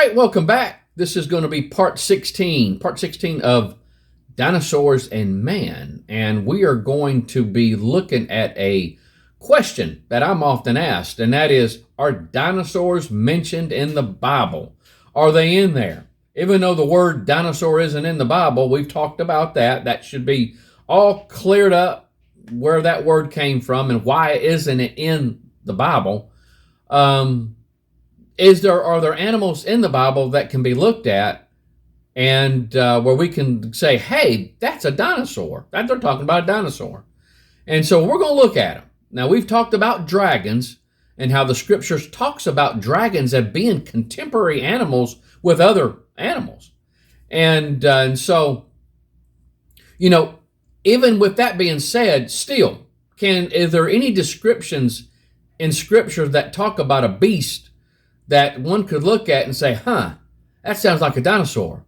right, welcome back. This is going to be part 16 of Dinosaurs and Man. And we are going to be looking at a question that I'm often asked, and that is, are dinosaurs mentioned in the Bible? Are they in there? Even though the word dinosaur isn't in the Bible, we've talked about that. That should be all cleared up, where that word came from and why isn't it in the Bible. Are there animals in the Bible that can be looked at and where we can say, hey, that's a dinosaur? That they're talking about a dinosaur. And so we're going to look at them. Now, we've talked about dragons and how the scriptures talks about dragons as being contemporary animals with other animals. And so, even with that being said, still, is there any descriptions in scripture that talk about a beast that one could look at and say, that sounds like a dinosaur?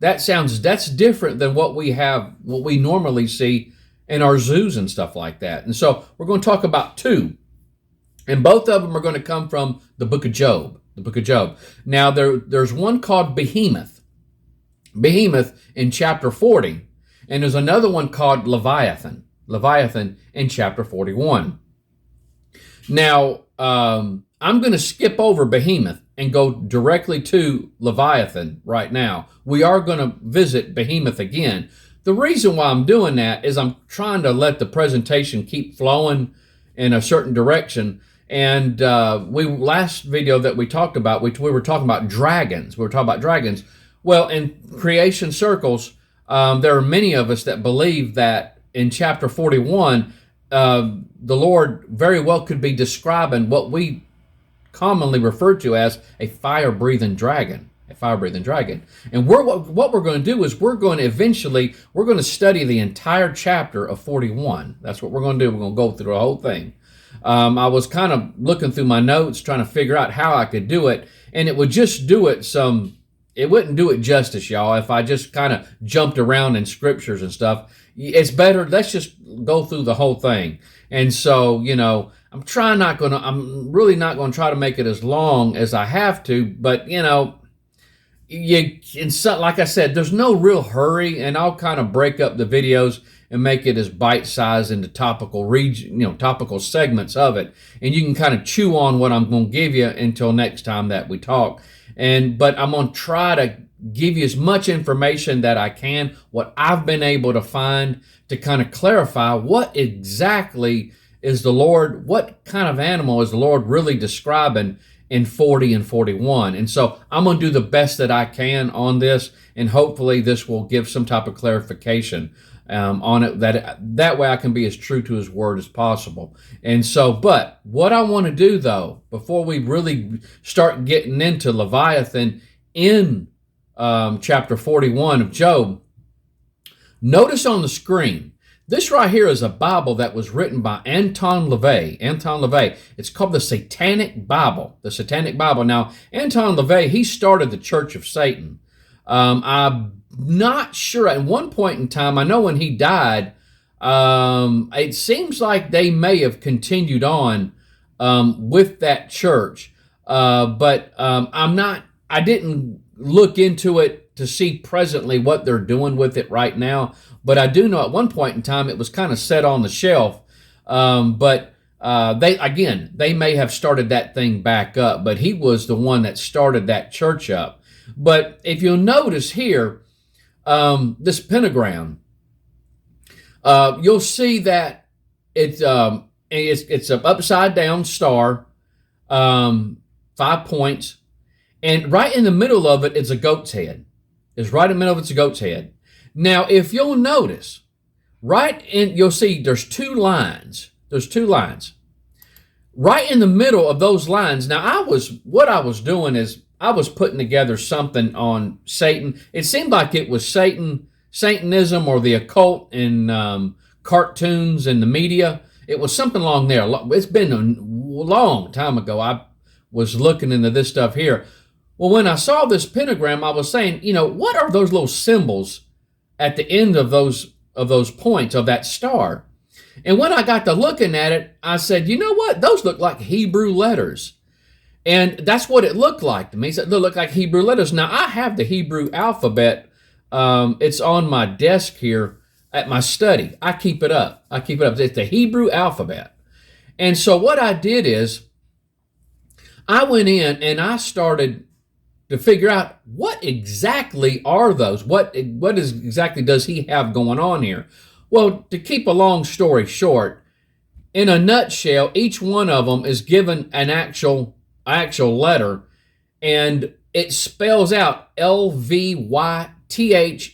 That's different than what we normally see in our zoos and stuff like that. And so we're going to talk about two. And both of them are going to come from the book of Job. Now, there's one called Behemoth in chapter 40. And there's another one called Leviathan in chapter 41. Now, I'm going to skip over Behemoth and go directly to Leviathan right now. We are going to visit Behemoth again. The reason why I'm doing that is I'm trying to let the presentation keep flowing in a certain direction. And last video that we talked about, we were talking about dragons. Well, in creation circles, there are many of us that believe that in chapter 41, the Lord very well could be describing what we commonly refer to as a fire-breathing dragon. And what we're going to do is we're going to study the entire chapter of 41. That's what we're going to do. We're going to go through the whole thing. I was kind of looking through my notes, trying to figure out how I could do it, and it wouldn't do it justice, y'all, if I just kind of jumped around in scriptures and stuff. It's better, let's just go through the whole thing. And so, I'm really not going to try to make it as long as I have to, but, like I said, there's no real hurry, and I'll kind of break up the videos and make it as bite-sized into topical segments of it. And you can kind of chew on what I'm going to give you until next time that we talk. But I'm going to try to give you as much information that I can, what I've been able to find to kind of clarify what exactly is the Lord, what kind of animal is the Lord really describing in 40 and 41. And so I'm going to do the best that I can on this, and hopefully this will give some type of clarification on it, that way I can be as true to his word as possible. And so, but what I want to do though, before we really start getting into Leviathan in chapter 41 of Job, notice on the screen, this right here is a Bible that was written by Anton LaVey. It's called the Satanic Bible. Now, Anton LaVey, he started the Church of Satan. I'm not sure. At one point in time, I know when he died, it seems like they may have continued on with that church. But I didn't look into it to see presently what they're doing with it right now. But I do know at one point in time it was kind of set on the shelf. But they may have started that thing back up. But he was the one that started that church up. But if you'll notice here, this pentagram, you'll see that it's an upside down star, 5 points, and right in the middle of it is a goat's head. Now, if you'll notice, you'll see there's two lines. Right in the middle of those lines. Now, what I was doing is I was putting together something on Satan. It seemed like it was Satanism or the occult in cartoons and the media. It was something along there. It's been a long time ago. I was looking into this stuff here. Well, when I saw this pentagram, I was saying, what are those little symbols at the end of those points of that star? And when I got to looking at it, I said, you know what? Those look like Hebrew letters. And that's what it looked like to me. It looked like Hebrew letters. Now, I have the Hebrew alphabet. It's on my desk here at my study. I keep it up. It's the Hebrew alphabet. And so what I did is I went in and I started to figure out what exactly are those? What exactly does he have going on here? Well, to keep a long story short, in a nutshell, each one of them is given an actual letter, and it spells out L-V-Y-T-H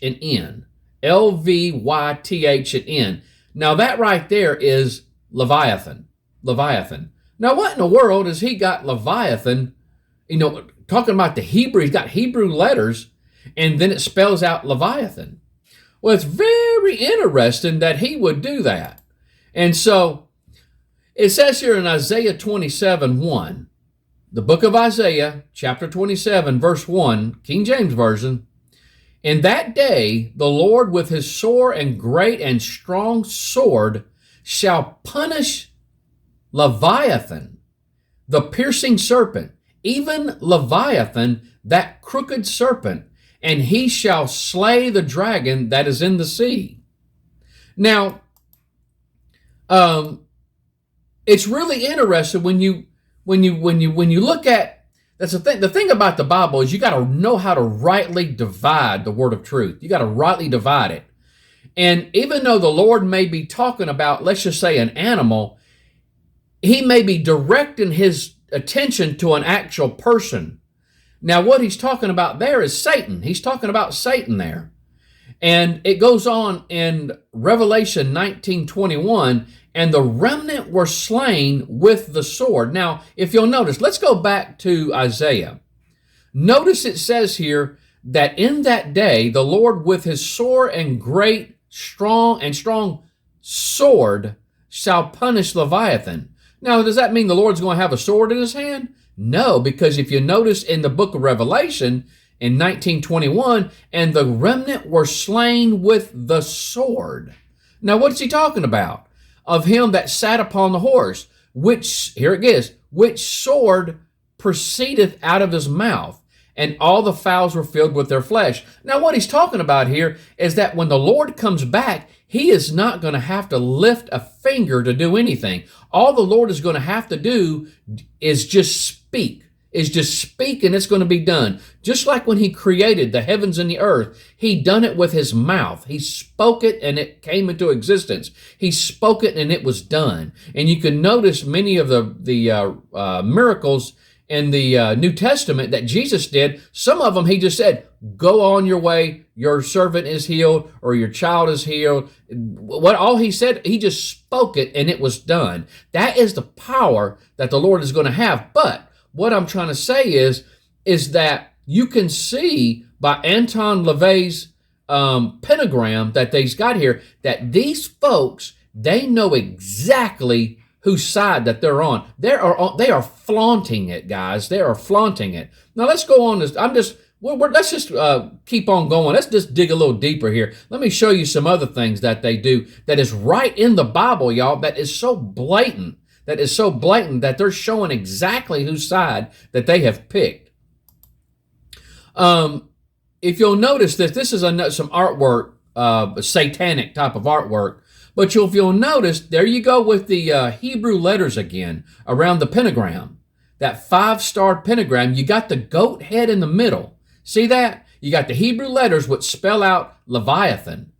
and N. L-V-Y-T-H and N. Now that right there is Leviathan. Leviathan. Now what in the world has he got Leviathan, talking about the Hebrew, he's got Hebrew letters, and then it spells out Leviathan. Well, it's very interesting that he would do that. And so it says here in Isaiah 27:1, the book of Isaiah, chapter 27, verse 1, King James Version, "In that day the Lord with his sore and great and strong sword shall punish Leviathan, the piercing serpent, even Leviathan, that crooked serpent, and he shall slay the dragon that is in the sea." Now, it's really interesting when you look at, that's the thing. The thing about the Bible is you got to know how to rightly divide the word of truth. You got to rightly divide it. And even though the Lord may be talking about, let's just say, an animal, he may be directing his attention to an actual person. Now, what he's talking about there is Satan. He's talking about Satan there. And it goes on in Revelation 19:21, "And the remnant were slain with the sword." Now, if you'll notice, let's go back to Isaiah. Notice it says here that in that day, the Lord with his sore and great, strong sword shall punish Leviathan. Now, does that mean the Lord's going to have a sword in his hand? No, because if you notice in the book of Revelation in 19:21, "And the remnant were slain with the sword." Now, what's he talking about? Of him that sat upon the horse, which, here it is, "which sword proceedeth out of his mouth, and all the fowls were filled with their flesh." Now, what he's talking about here is that when the Lord comes back, he is not going to have to lift a finger to do anything. All the Lord is going to have to do is just speak. And it's going to be done. Just like when he created the heavens and the earth, he done it with his mouth. He spoke it and it came into existence. He spoke it and it was done. And you can notice many of the miracles in the New Testament that Jesus did. Some of them he just said, "Go on your way, your servant is healed," or "your child is healed." All he said, he just spoke it and it was done. That is the power that the Lord is going to have. But what I'm trying to say is that you can see by Anton LaVey's pentagram that they've got here, that these folks, they know exactly whose side that they're on. They are flaunting it, guys. They are flaunting it. Now let's go on. Let's just keep on going. Let's just dig a little deeper here. Let me show you some other things that they do that is right in the Bible, y'all, that is so blatant. That they're showing exactly whose side that they have picked. If you'll notice this is some artwork, satanic type of artwork. But if you'll notice, there you go with the Hebrew letters again around the pentagram. That 5-star pentagram, you got the goat head in the middle. See that? You got the Hebrew letters which spell out Leviathan.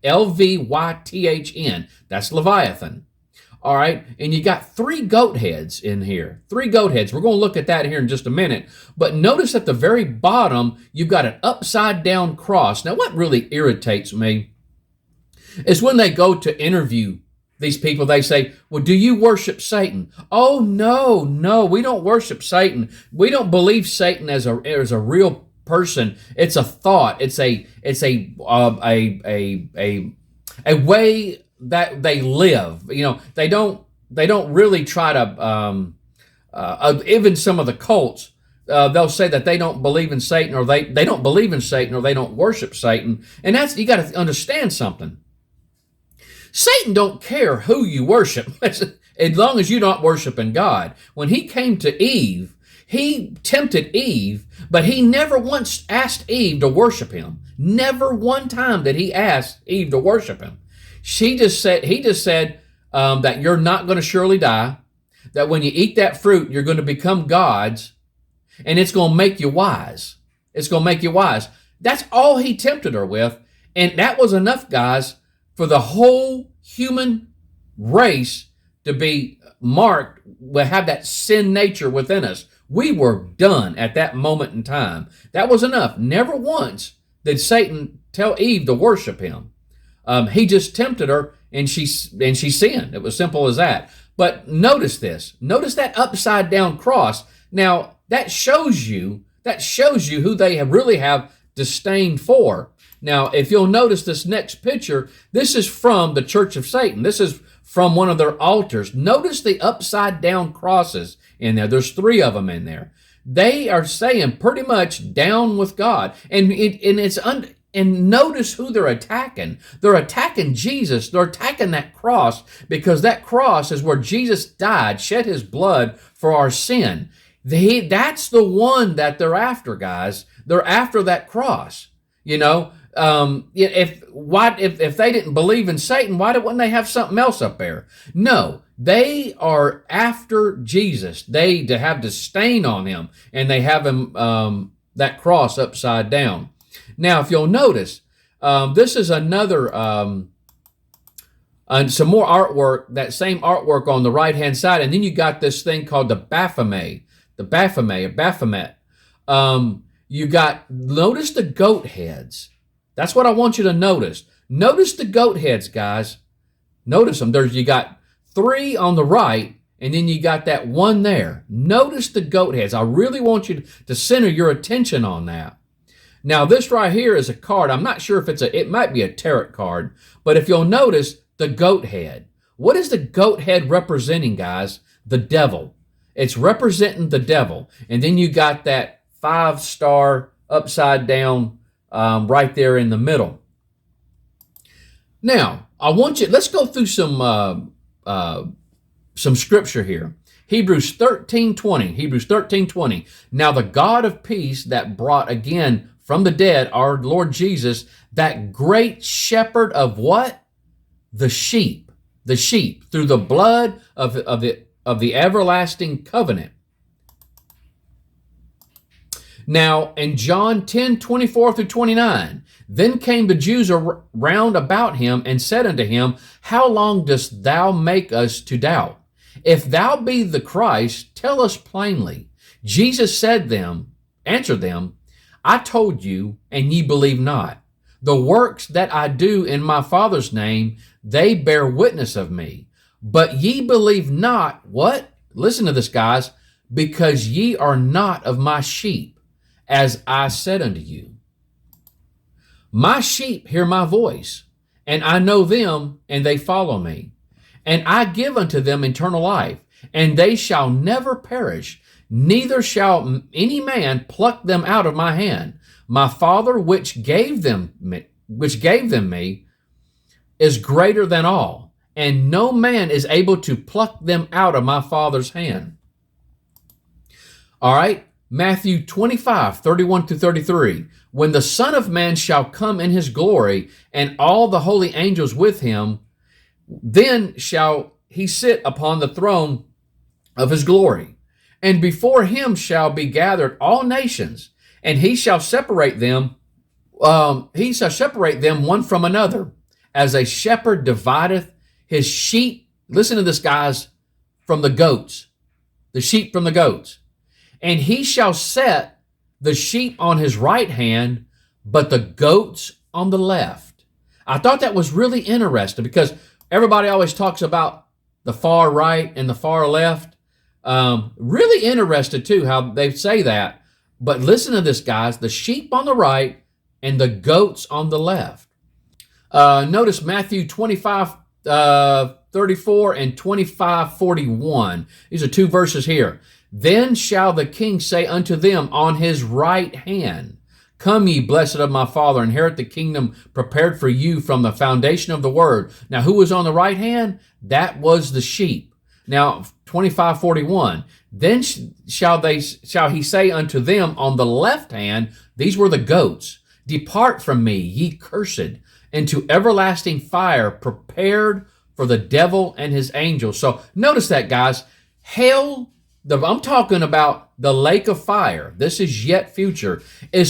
L-V-Y-T-H-N. That's Leviathan. All right, and you got 3 goat heads in here. 3 goat heads. We're going to look at that here in just a minute. But notice at the very bottom, you've got an upside down cross. Now, what really irritates me is when they go to interview these people, they say, "Well, do you worship Satan?" "Oh, no, we don't worship Satan. We don't believe Satan as a real person. It's a thought. It's a way that they live." They don't really try to, even some of the cults, they'll say that they don't believe in Satan, or they don't believe in Satan, or they don't worship Satan. And you got to understand something. Satan don't care who you worship, as long as you're not worshiping God. When he came to Eve He tempted Eve, but he never once asked Eve to worship him. Never one time did he ask Eve to worship him. He just said that you're not going to surely die, that when you eat that fruit, you're going to become gods, and it's going to make you wise. It's going to make you wise. That's all he tempted her with, and that was enough, guys, for the whole human race to be marked, will have that sin nature within us. We were done at that moment in time. That was enough. Never once did Satan tell Eve to worship him. He just tempted her, and she sinned. It was simple as that. But notice this. Notice that upside down cross. Now that shows you who they really have disdain for. Now, if you'll notice this next picture, this is from the Church of Satan. This is from one of their altars. Notice the upside down crosses in there. There's 3 of them in there. They are saying pretty much down with God. And notice who they're attacking. They're attacking Jesus. They're attacking that cross, because that cross is where Jesus died, shed his blood for our sin. That's the one that they're after, guys. They're after that cross. You know, if they didn't believe in Satan, wouldn't they have something else up there? No, they are after Jesus. They have disdain on him, and they have him that cross upside down. Now, if you'll notice, this is another and some more artwork. That same artwork on the right hand side, and then you got this thing called the Baphomet, Baphomet. You got, notice the goat heads. That's what I want you to notice. Notice the goat heads, guys. Notice them. You got 3 on the right, and then you got that one there. Notice the goat heads. I really want you to center your attention on that. Now, this right here is a card. I'm not sure if it might be a tarot card, but if you'll notice the goat head. What is the goat head representing, guys? The devil. It's representing the devil. And then you got that 5-star upside down right there in the middle. Now, let's go through some scripture here. Hebrews 13:20. Now the God of peace that brought again from the dead our Lord Jesus, that great shepherd of what? The sheep, through the blood of the everlasting covenant. Now, in John 10:24-29, then came the Jews round about him and said unto him, How long dost thou make us to doubt? If thou be the Christ, tell us plainly. Jesus answered them, I told you, and ye believe not. The works that I do in my Father's name, they bear witness of me. But ye believe not, what? Listen to this, guys. Because ye are not of my sheep, as I said unto you. My sheep hear my voice, and I know them, and they follow me. And I give unto them eternal life, and they shall never perish, neither shall any man pluck them out of my hand. My Father, which gave them me, is greater than all, and no man is able to pluck them out of my Father's hand. All right. Matthew 25:31-33. When the Son of Man shall come in his glory, and all the holy angels with him, then shall he sit upon the throne of his glory. And before him shall be gathered all nations, and he shall separate them one from another, as a shepherd divideth his sheep. Listen to this, guys, from the goats. The sheep from the goats. And he shall set the sheep on his right hand, but the goats on the left. I thought that was really interesting, because everybody always talks about the far right and the far left. Really interested too how they say that. But listen to this, guys. The sheep on the right and the goats on the left. Notice Matthew 25:34 and 25:41. These are 2 verses here. Then shall the king say unto them on his right hand, Come ye, blessed of my Father, inherit the kingdom prepared for you from the foundation of the world. Now, who was on the right hand? That was the sheep. Now, 25:41. Then shall he say unto them on the left hand, these were the goats, depart from me, ye cursed, into everlasting fire, prepared for the devil and his angels. So notice that, guys. Hell, I'm talking about the lake of fire. This is yet future.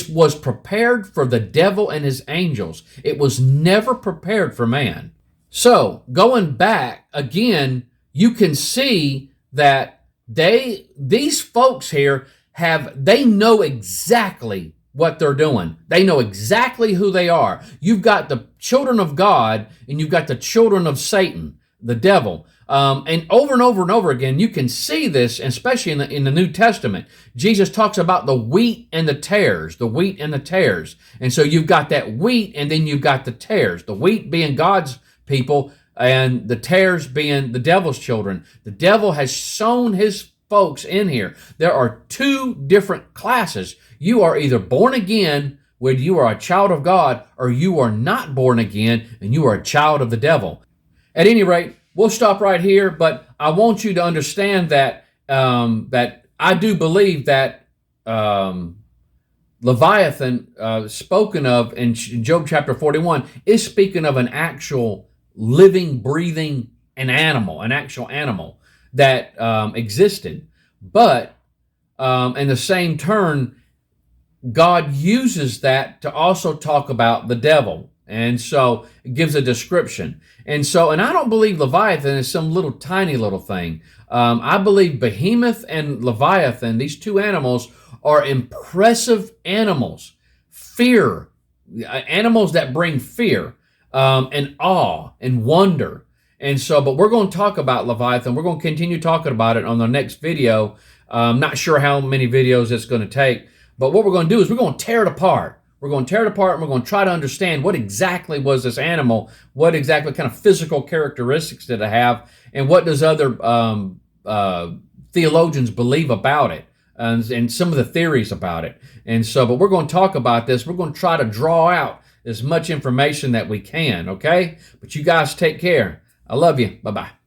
Was prepared for the devil and his angels. It was never prepared for man. So going back again, you can see that these folks here they know exactly what they're doing. They know exactly who they are. You've got the children of God and you've got the children of Satan, the devil. And over again, you can see this, especially in the New Testament. Jesus talks about the wheat and the tares, the wheat and the tares. And so you've got that wheat and then you've got the tares, the wheat being God's people and the tares being the devil's children. The devil has sown his folks in here. There are two different classes. You are either born again, where you are a child of God, or you are not born again and you are a child of the devil. At any rate, we'll stop right here, but I want you to understand that that I do believe that Leviathan, spoken of in Job chapter 41, is speaking of an actual living, breathing an actual animal that existed. But in the same turn, God uses that to also talk about the devil. And so it gives a description. And I don't believe Leviathan is some little tiny little thing. I believe Behemoth and Leviathan, these two animals, are impressive animals. Fear, animals that bring fear and awe and wonder. And so, but we're going to talk about Leviathan. We're going to continue talking about it on the next video. I'm not sure how many videos it's going to take. But what we're going to do is we're going to tear it apart. We're going to tear it apart and we're going to try to understand what exactly was this animal, what exactly kind of physical characteristics did it have, and what does other theologians believe about it, and some of the theories about it. And so, but we're going to talk about this. We're going to try to draw out as much information that we can, okay? But you guys take care. I love you. Bye-bye.